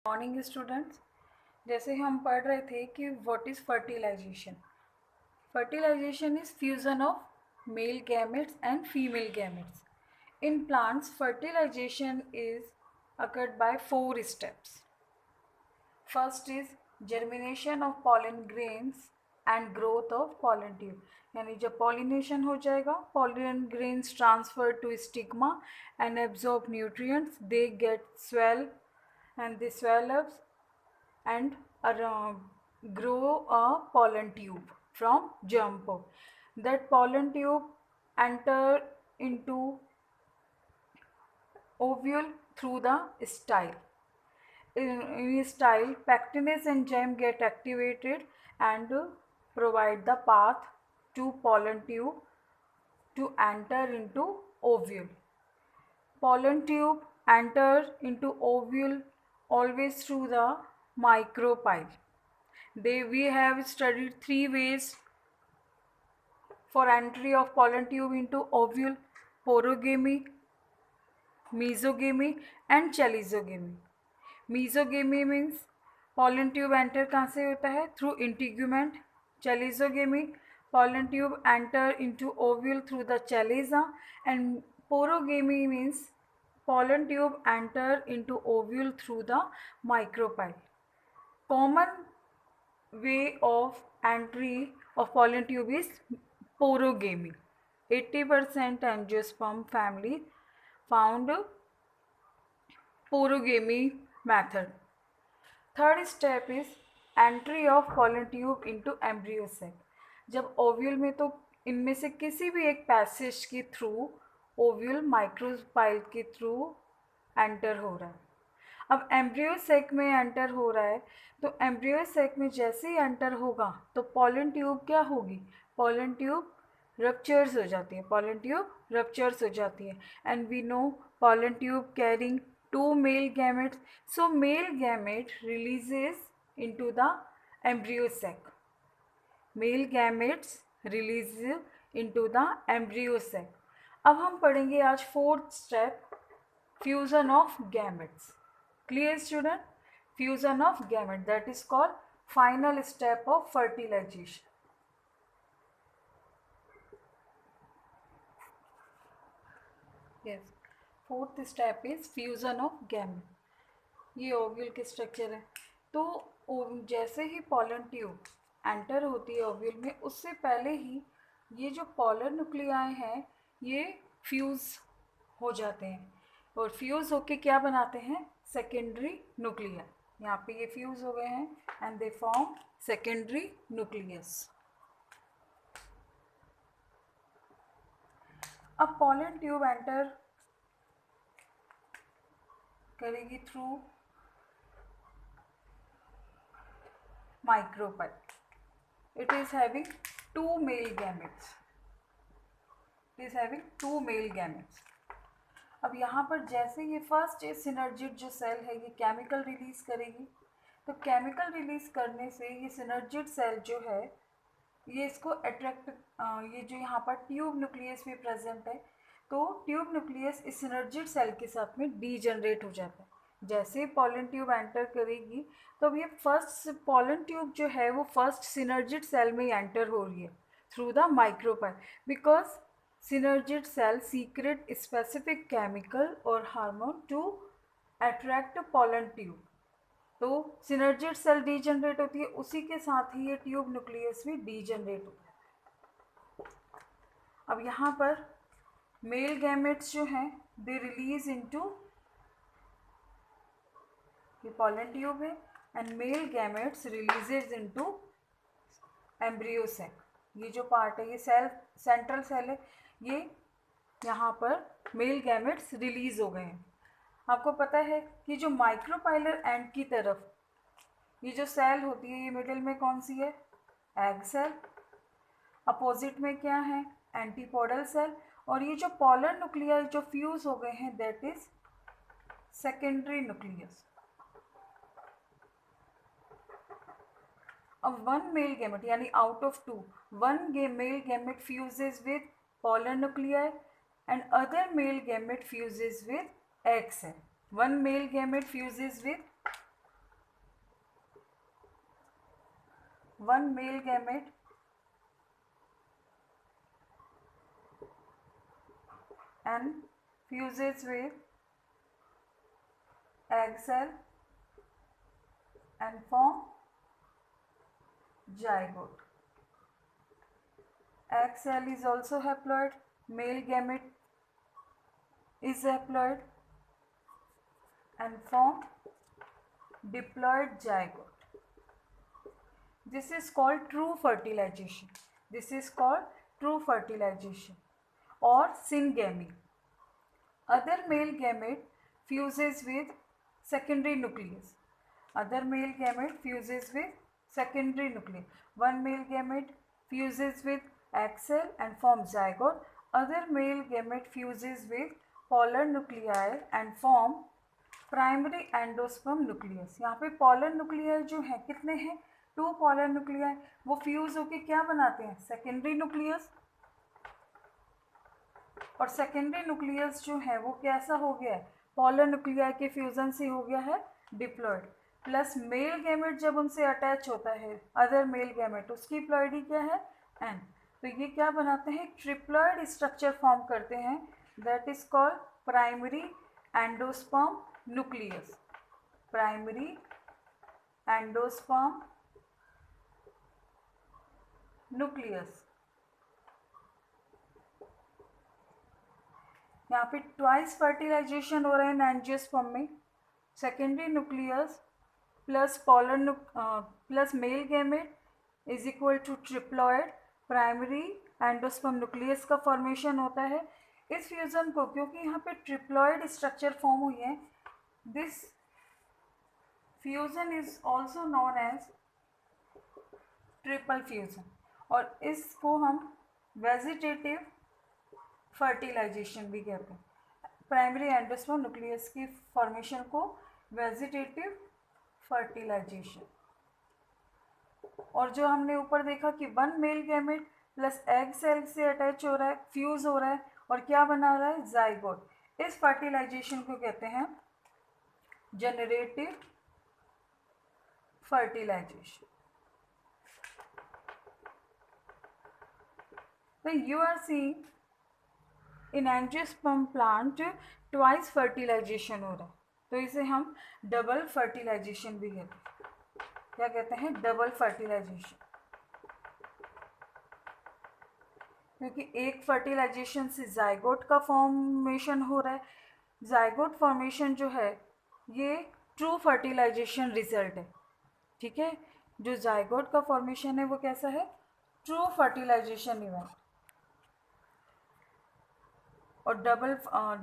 Morning students. जैसे हम पढ़ रहे थे कि what is fertilization. Fertilization is fusion of male gametes and female gametes in plants. Fertilization is occurred by 4 steps. First is germination of pollen grains and growth of pollen tube. यानी जब pollination हो जाएगा, pollen grains transfer to stigma and absorb nutrients. They get swell and they swell up and grow a pollen tube from germ pod. That pollen tube enter into ovule through the style. In style, pectinase enzyme get activated and provide the path to pollen tube to enter into ovule. Pollen tube enter into ovule always through the micropyle. We have studied 3 ways for entry of pollen tube into ovule: porogamy, mesogamy and chalezogamy. Mesogamy means pollen tube enter कहाँ से होता है? Through integument. Chalezogamy, pollen tube enter into ovule through the chaliza. And porogamy means pollen tube enter into ovule through the micropyle. Common way of entry of pollen tube is porogamy. 80% angiosperm family found porogamy method. Third step is entry of pollen tube into embryo sac. जब ovule में तो इनमें से किसी भी एक passage के through ovule micropyle के थ्रू एंटर हो रहा है. अब एम्ब्रियो सेक में एंटर हो रहा है, तो एम्ब्रियो सेक में जैसे ही एंटर होगा तो पोलन ट्यूब क्या होगी? पोलन ट्यूब रप्चर्स हो जाती है. पोलन ट्यूब रप्चर्स हो जाती है. And we know pollen tube carrying 2 male gametes. So male gamete releases into the embryo sac. Male gametes release into the embryo sac. अब हम पढ़ेंगे आज 4th step, fusion of gametes. Clear student? Fusion of gamete, that is called final step of fertilization. Yes. 4th step is fusion of gamete. ये ovule के structure है. तो जैसे ही pollen tube enter होती है ओव्यूल में, उससे पहले ही ये जो पोलर न्यूक्लियाई हैं ये फ्यूज़ हो जाते हैं. और फ्यूज़ होके क्या बनाते हैं? सेकेंडरी न्यूक्लिया. यहाँ पे ये फ्यूज़ हो गए हैं and they form secondary nucleus. अब पोलन ट्यूब एंटर करेगी through micropyle. It is having 2 male gametes. It is having 2 male gametes. अब यहाँ पर जैसे ये फर्स्ट सिनर्जिड जो सेल है ये केमिकल रिलीज करेगी, तो केमिकल रिलीज करने से ये सिनर्जिड सेल जो है ये इसको अट्रैक्ट, ये जो यहाँ पर ट्यूब न्यूक्लियस भी प्रेजेंट है, तो ट्यूब न्यूक्लियस इस सिनर्जिड सेल के साथ में डीजनरेट हो जाता है. जैसे पोलन ट्यूब एंटर करेगी तो अब ये फर्स्ट पोलन ट्यूब जो है वो फर्स्ट सिनर्जिड सेल में एंटर हो रही है through the micropyle, because synergid cell secrete specific chemical और hormone to attract pollen tube. तो सिनर्जिड सेल डीजनरेट होती है, उसी के साथ ही ये ट्यूब न्यूक्लियस भी डीजनरेट होता है. अब यहाँ पर मेल गैमेट्स जो हैं दे रिलीज इनटू, ये पोलन ट्यूब है and male gametes releases into embryo sac. ये जो पार्ट है ये सेल सेंट्रल सेल है, ये यहाँ पर मेल गैमेट्स रिलीज हो गए हैं. आपको पता है कि जो माइक्रोपाइलर एंड की तरफ ये जो सेल होती है ये मिडिल में कौन सी है? Egg cell. अपोजिट में क्या है? Antipodal cell. और ये जो पोलर न्यूक्लिया जो फ्यूज हो गए हैं दैट इज सेकेंडरी न्यूक्लियस. अब 1 मेल गैमेट यानी out of 2, 1 male gamete fuses with polar nuclei and other male gamete fuses with egg cell. One male gamete fuses with one male gamete and fuses with egg cell and form zygote. Egg cell is also haploid, male gamete is haploid and form diploid zygote. This is called true fertilization. This is called true fertilization or syngamy. Other male gamete fuses with secondary nucleus. Other male gamete fuses with secondary nucleus. One male gamete fuses with egg cell and forms zygote. Other male gamete fuses with polar nuclei and form primary endosperm nucleus. यहाँ पे polar nuclear जो है कितने हैं? 2 polar nuclear. वो fuse होके क्या बनाते हैं? Secondary nucleus. और सेकेंडरी न्यूक्लियस जो है वो कैसा हो गया है? पोलर न्यूक्लियर के फ्यूजन से हो गया है डिप्लॉइड. प्लस मेल गैमेट जब उनसे अटैच होता है अदर मेल गैमेट, उसकी प्लॉइडी क्या है? एन. तो ये क्या बनाते हैं? ट्रिप्लॉइड स्ट्रक्चर फॉर्म करते हैं. That is called primary endosperm nucleus. Primary endosperm nucleus. यहाँ पे ट्वाइस फर्टिलाइजेशन हो रहा है एंजियोस्पर्म में. Secondary nucleus plus polar plus male gamete is equal to triploid primary endosperm nucleus का फॉर्मेशन होता है. इस फ्यूजन को क्योंकि यहाँ पे ट्रिप्लॉइड स्ट्रक्चर फॉर्म हुई है, this fusion is also known as triple fusion और इसको हम वेजिटेटिव फर्टिलाइजेशन भी कहते हैं. प्राइमरी एंडोस्पर्म न्यूक्लियस की फॉर्मेशन को वेजिटेटिव फर्टिलाइजेशन. और जो हमने ऊपर देखा कि one male gamete plus egg cell से अटैच हो रहा है, फ्यूज हो रहा है और क्या बना रहा है? जाइगोट. इस फर्टिलाइजेशन को कहते हैं generative fertilization. So you are seeing in angiosperm plant twice fertilization हो रहा है, तो इसे हम डबल फर्टिलाइजेशन भी कहते हैं. क्या कहते हैं? Double fertilization. क्योंकि एक फर्टिलाइजेशन से जाइगोट का फॉर्मेशन हो रहा है. जाइगोट फॉर्मेशन जो है ये ट्रू फर्टिलाइजेशन रिजल्ट है. ठीक है, जो जाइगोट का फॉर्मेशन है वो कैसा है? True fertilization event. और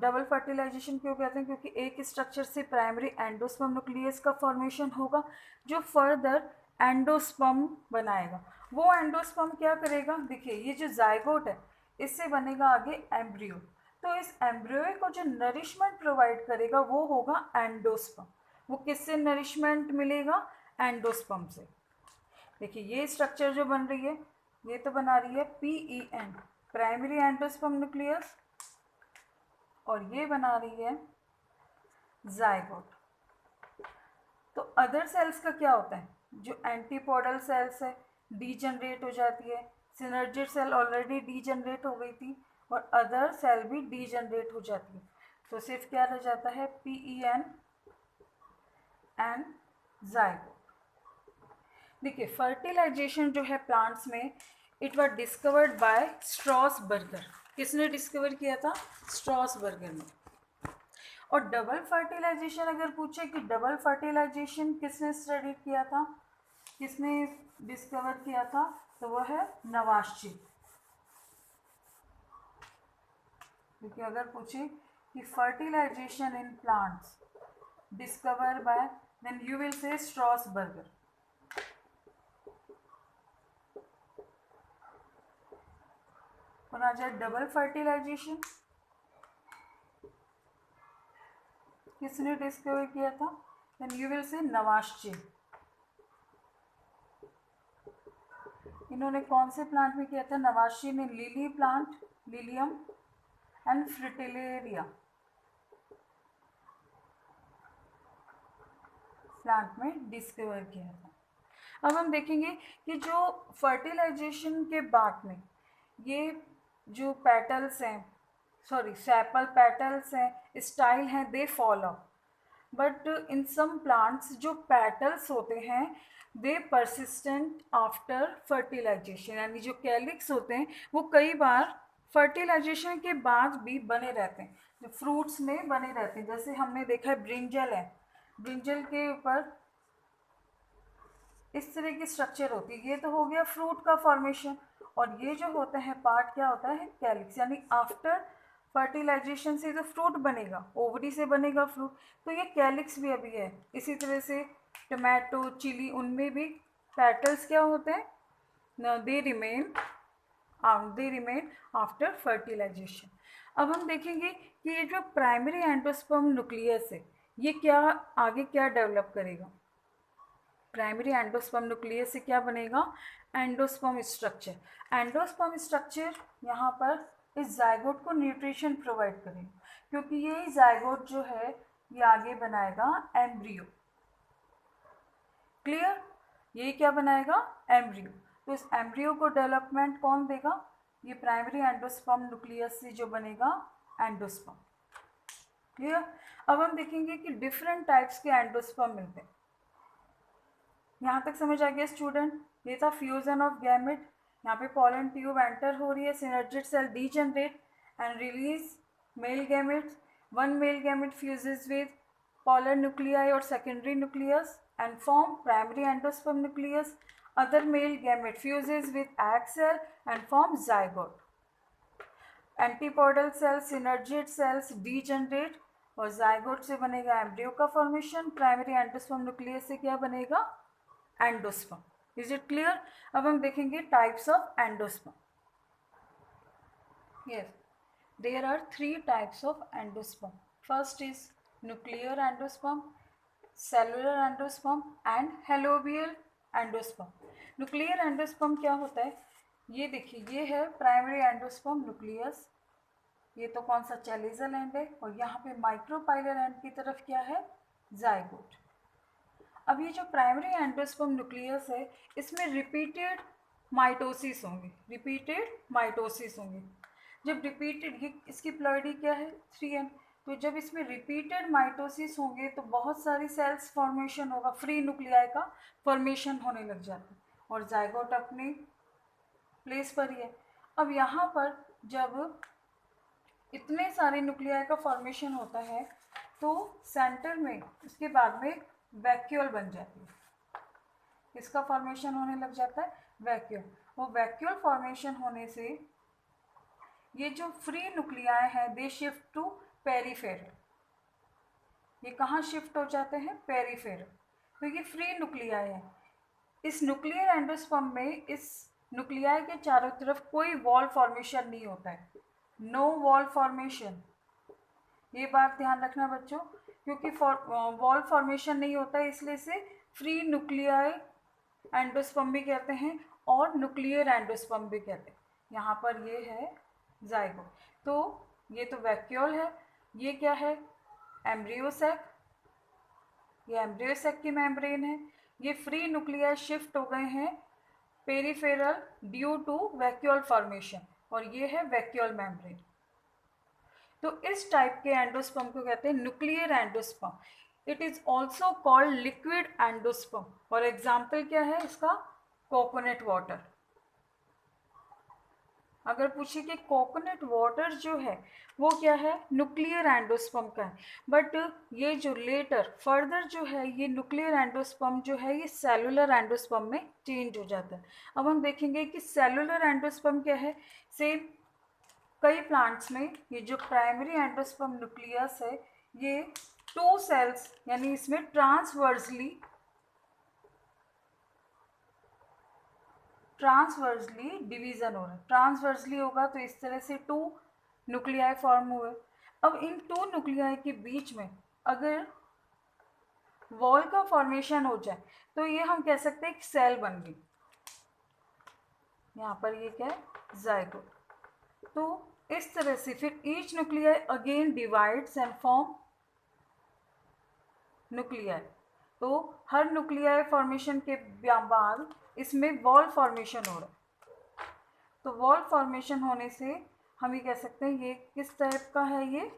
डबल फर्टिलाइजेशन क्यों कहते हैं? क्योंकि एक स्ट्रक्चर से प्राइमरी एंडोस्पर्म न्यूक्लियस का फॉर्मेशन होगा जो फर्दर एंडोस्पर्म बनाएगा. वो एंडोस्पर्म क्या करेगा? देखिए ये जो जाइगोट है इससे बनेगा आगे एम्ब्रियो. तो इस एम्ब्रियो को जो नरिशमेंट प्रोवाइड करेगा वो होगा एंडोस्पर्म. वो किससे नरिशमेंट मिलेगा? एंडोस्पर्म से. देखिए ये स्ट्रक्चर जो बन रही है ये तो बना रही है PEN प्राइमरी एंडोस्पर्म न्यूक्लियस और ये बना रही है जाइगोट. तो अदर सेल्स का क्या होता है? जो एंटीपोडल सेल्स है डीजनरेट हो जाती है. सिनर्जिड सेल ऑलरेडी डीजनरेट हो गई थी और अदर सेल भी डीजनरेट हो जाती है. तो सिर्फ क्या रह जाता है? PEN and zygote. देखिए फर्टिलाइजेशन जो है प्लांट्स में इट वाज डिस्कवर्ड बाय स्ट्रॉसबर्गर. किसने डिस्कवर किया था? स्ट्रॉसबर्गर ने. और डबल फर्टिलाइजेशन अगर पूछे कि डबल फर्टिलाइजेशन किसने स्टडी किया था, किसने डिस्कवर किया था, तो वह है नवाश्ची. क्योंकि अगर पूछे कि fertilisation in plants discover by, then you will say Strasburger. और आ जाए डबल फर्टिलाइजेशन किसने डिस्कवर किया था, देन यू विल से नवाश्ची. इन्होंने कौन से प्लांट में किया था? नवाश्ची ने lily plant, Lilium and Fritillaria plant में डिस्कवर किया था. अब हम देखेंगे कि जो फर्टिलाइजेशन के बाद में ये जो पेटल्स हैं, सॉरी सेपल पेटल्स हैं, स्टाइल हैं, they fall off, but in some plants जो पेटल्स होते हैं दे परसिस्टेंट आफ्टर फर्टिलाइजेशन, यानी जो कैलिक्स होते हैं वो कई बार फर्टिलाइजेशन के बाद भी बने रहते हैं, जो फ्रूट्स में बने रहते हैं। जैसे हमने देखा है ब्रिंजल है, ब्रिंजल के ऊपर इस तरह की स्ट्रक्चर होती है, ये तो हो गया फ्रूट का फॉर्मेशन, और ये जो होता है पार्ट क्या होता है, कैलिक्स, यानी आफ्टर फर्टिलाइजेशन से जो फ्रूट बनेगा, ओवरी से बनेगा फ्रूट, तो ये कैलिक्स भी अभी है। इसी तरह से टमाटो, चिली, उनमें भी पेटल्स क्या होते हैं, दे रिमेन आफ्टर फर्टिलाइजेशन। अब हम देखेंगे कि ये जो प्राइमरी एंडोस्पर्म न्यूक्लियस है ये क्या आगे क्या डेवलप करेगा। प्राइमरी एंडोस्पर्म न्यूक्लियस से क्या बनेगा, एंडोस्पर्म स्ट्रक्चर। एंडोस्पर्म स्ट्रक्चर यहाँ पर इस जाइगोट को न्यूट्रिशन प्रोवाइड करेगा, क्योंकि ये जाइगोट जो है ये आगे बनाएगा एम्ब्रियो। क्लियर, ये क्या बनाएगा, एम्ब्रियो। तो इस एम्ब्रियो को डेवलपमेंट कौन देगा, ये प्राइमरी एंडोस्पर्म न्यूक्लियस से जो बनेगा एंडोस्पर्म। क्लियर। अब हम देखेंगे कि डिफरेंट टाइप्स के एंडोस्पर्म मिलते हैं। यहाँ तक समझ आ गया स्टूडेंट, ये था फ्यूजन ऑफ गैमेट। यहाँ पे पॉलन ट्यूब एंटर हो रही है, synergid cell degenerate and release male gametes. One male gamete fuses with pollen nuclei or secondary nucleus and form primary endosperm nucleus. Other male gamete fuses with egg cell and form zygote. Antipodal cells, synergid cells degenerate और zygote से बनेगा embryo का formation. Primary endosperm nucleus से क्या बनेगा, endosperm. Is it clear. अब हम देखेंगे types of endosperm. yes, there are 3 types of endosperm. First is nuclear endosperm, cellular endosperm and halobial endosperm. Nuclear endosperm क्या होता है, ये देखिए, ये है प्राइमरी एंडोस्पर्म न्यूक्लियस, ये तो कौन सा चैलिजल एंड है, और यहाँ पे माइक्रोपाइलर एंड की तरफ क्या है, जाइगोट। अब ये जो प्राइमरी एंडोस्पर्म न्यूक्लियस है इसमें रिपीटेड माइटोसिस होंगे। जब रिपीटेड, ये इसकी प्लॉइडी क्या है, 3n, तो जब इसमें रिपीटेड माइटोसिस होंगे तो बहुत सारी सेल्स फॉर्मेशन होगा, फ्री न्यूक्लियाई का फॉर्मेशन होने लग जाता है, और जाइगोट अपने प्लेस पर ही है। अब यहाँ पर जब इतने सारे न्यूक्लियाई का फॉर्मेशन होता है तो सेंटर में इसके बाद में वैक्यूल बन जाती है, इसका फॉर्मेशन होने लग जाता है वैक्यूल। वो वैक्यूल फॉर्मेशन होने से ये जो फ्री न्यूक्लियाई हैं दे शिफ्ट टू पेरीफेरल। ये कहाँ शिफ्ट हो जाते हैं, पेरीफेरल। तो ये फ्री न्यूक्लियाई है। इस न्यूक्लियर एंडोस्पर्म में इस न्यूक्लियाई के चारों तरफ कोई वॉल फॉर्मेशन नहीं होता है, नो वॉल फॉर्मेशन। ये बात ध्यान रखना बच्चों, क्योंकि वॉल फॉर्मेशन नहीं होता है इसलिए से फ्री न्यूक्लियाई एंडोस्पर्म भी कहते हैं और न्यूक्लियर एंडोस्पर्म भी कहते हैं। यहाँ पर ये है जाइगोट, तो ये तो वैक्यूल है, ये क्या है, एम्ब्रियोसेक, ये एम्ब्रियोसेक की मेम्ब्रेन है। ये फ्री न्यूक्लियाई शिफ्ट हो गए हैं peripheral due to vacuole formation, और ये है वैक्यूल मेम्ब्रेन। तो इस टाइप के एंडोस्पर्म को कहते हैं nuclear endosperm. It is also called liquid endosperm. और एग्जाम्पल क्या है इसका, कोकोनट वाटर। अगर पूछे कि कोकोनट वाटर जो है वो क्या है, न्यूक्लियर एंडोस्पर्म का है, बट ये जो लेटर फर्दर जो है ये न्यूक्लियर एंडोस्पर्म जो है ये सेलुलर एंडोस्पर्म में चेंज हो जाता है। अब हम देखेंगे कि सेलुलर एंडोस्पर्म क्या है। सेम कई प्लांट्स में ये जो प्राइमरी एंडोस्पर्म न्यूक्लियस है ये 2 सेल्स, यानी इसमें ट्रांसवर्सली डिवीज़न हो रहा है। ट्रांसवर्सली होगा तो इस तरह से 2 न्यूक्लियाई फॉर्म हुए। अब इन 2 न्यूक्लियाई के बीच में अगर वॉल का फॉर्मेशन हो जाए तो ये हम कह सकते हैं एक सेल बन गई। यहाँ पर ये क्या है, जाइगोट। तो इस तरह से फिर each nuclei again divides and form nuclei. तो हर न्यूक्लियाई फॉर्मेशन के बाद इसमें वॉल फॉर्मेशन हो रहा है। तो वॉल फॉर्मेशन होने से हम ये कह सकते हैं ये किस टाइप का है, ये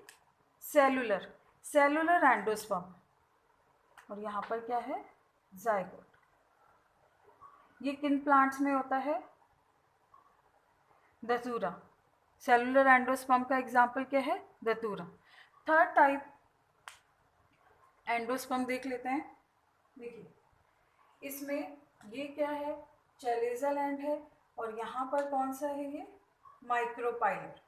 सेलुलर एंडोस्पर्म। और यहाँ पर क्या है, जाइगोट। ये किन प्लांट्स में होता है, दतूरा। सेलुलर एंडोस्पर्म का एग्जाम्पल क्या है, दतूरा। थर्ड टाइप एंडोस्पर्म देख लेते हैं। देखिए इसमें ये क्या है, चैलेजल एंड है, और यहाँ पर कौन सा है, ये माइक्रोपाइलर।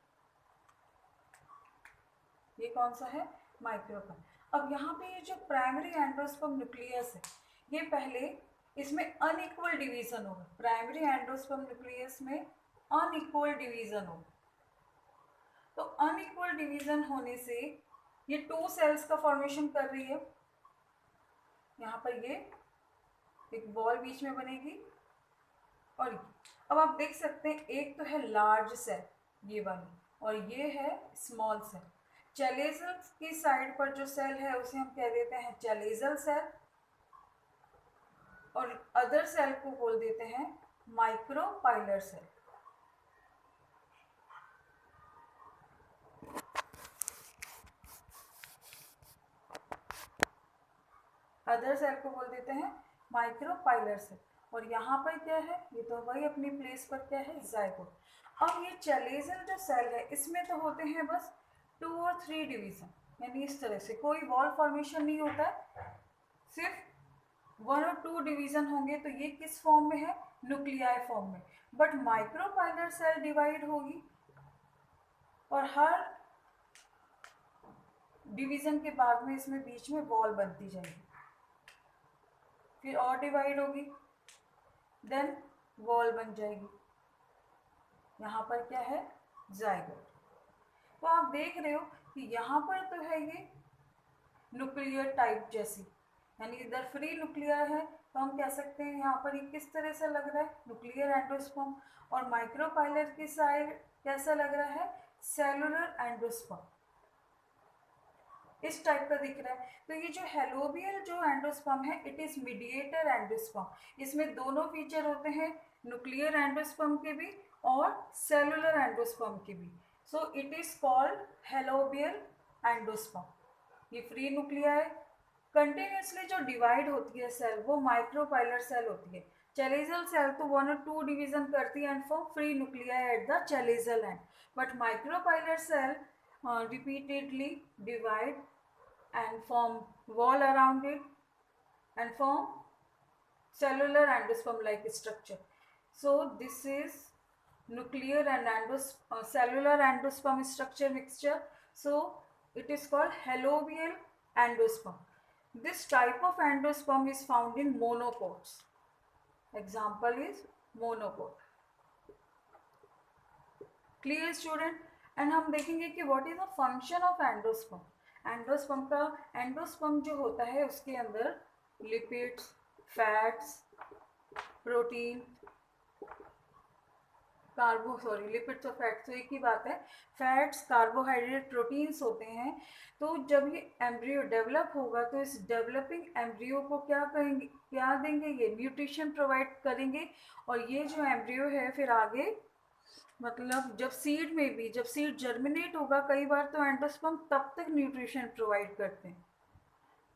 ये कौन सा है, माइक्रोपाइलर। अब यहाँ पे ये जो प्राइमरी एंडोस्पर्म न्यूक्लियस है, ये पहले इसमें अनइक्वल डिवीजन होगा। प्राइमरी एंडोस्पर्म न्यूक्लियस में अनइक्वल डिवीजन होगा। तो अनइक्वल डिवीजन होने से ये 2 सेल्स का फॉर्मेशन कर रही है। यहाँ पर ये एक बॉल बीच में बनेगी, और अब आप देख सकते हैं एक तो है लार्ज सेल, ये वाली, और ये है स्मॉल सेल। चैलेजल की साइड पर जो सेल है उसे हम कह देते हैं चैलेजल सेल, और अदर सेल को बोल देते हैं माइक्रोपाइलर सेल। अदर सेल को बोल देते हैं माइक्रोपाइलर सेल। और यहाँ पर क्या है, ये तो वही अपनी प्लेस पर क्या है, जाइगोट। अब ये चैलेजल जो सेल है इसमें तो होते हैं बस 2 और 3 डिवीजन, यानी इस तरह से कोई वॉल फॉर्मेशन नहीं होता है, सिर्फ 1 और 2 डिवीजन होंगे। तो ये किस फॉर्म में है, न्यूक्लियाई फॉर्म में। बट माइक्रोपाइलर सेल डिवाइड होगी और हर डिवीजन के बाद में इसमें बीच में वॉल बनती जाएगी, फिर और डिवाइड होगी, देन वॉल बन जाएगी। यहाँ पर क्या है, जाइगोट। तो आप देख रहे हो कि यहाँ पर तो है ये न्यूक्लियर टाइप जैसी, यानी इधर फ्री न्यूक्लियर है, तो हम कह सकते हैं यहाँ पर ये किस तरह से लग रहा है, न्यूक्लियर एंडोस्पर्म। और माइक्रोपाइलर की साइड कैसा लग रहा है, सेलुलर एंडोस्पर्म, इस टाइप का दिख रहा है। तो ये जो हेलोबियल जो एंडोस्पर्म है, इट इज मीडिएटर एंडोस्पर्म। इसमें दोनों फीचर होते हैं, न्यूक्लियर एंडोस्पर्म के भी और सेलुलर एंडोस्पर्म के भी। So it is called helobial endosperm. ये फ्री न्यूक्लियाई कंटिन्यूसली जो डिवाइड होती है सेल, वो माइक्रोपाइलर सेल होती है। चैलेजल सेल तो 1 और 2 डिवीजन करती है and form free nuclei at the chalazal end, but micropylar cell repeatedly divide and form wall around it and form cellular endosperm like structure. So this is nuclear and cellular endosperm structure mixture. So it is called helobial endosperm. This type of endosperm is found in monocots. Example is monocot. Clear student? And हम देखेंगे कि what is the function of endosperm. Endosperm जो होता है उसके अंदर lipids, fats, protein, lipids और fats तो एक ही बात है। फैट्स, कार्बोहाइड्रेट, प्रोटीन्स होते हैं। तो जब ये एम्ब्रियो डेवलप होगा तो इस डेवलपिंग एम्ब्रियो को क्या करेंगे, क्या देंगे, ये न्यूट्रिशन प्रोवाइड करेंगे। और ये जो एम्ब्रियो है फिर आगे मतलब जब सीड में भी, जब सीड जर्मिनेट होगा, कई बार तो एंडोस्पर्म तब तक न्यूट्रिशन प्रोवाइड करते हैं।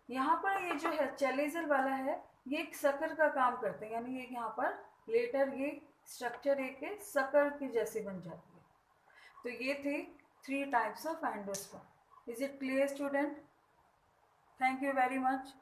यहाँ पर ये जो है चैलेजल वाला है, ये एक सकर का काम करते हैं, यानी ये यहाँ पर लेटर ये स्ट्रक्चर एक सकर के जैसे बन जाती है। तो ये थे 3 types of endosperm. Is it clear student? Thank you very much.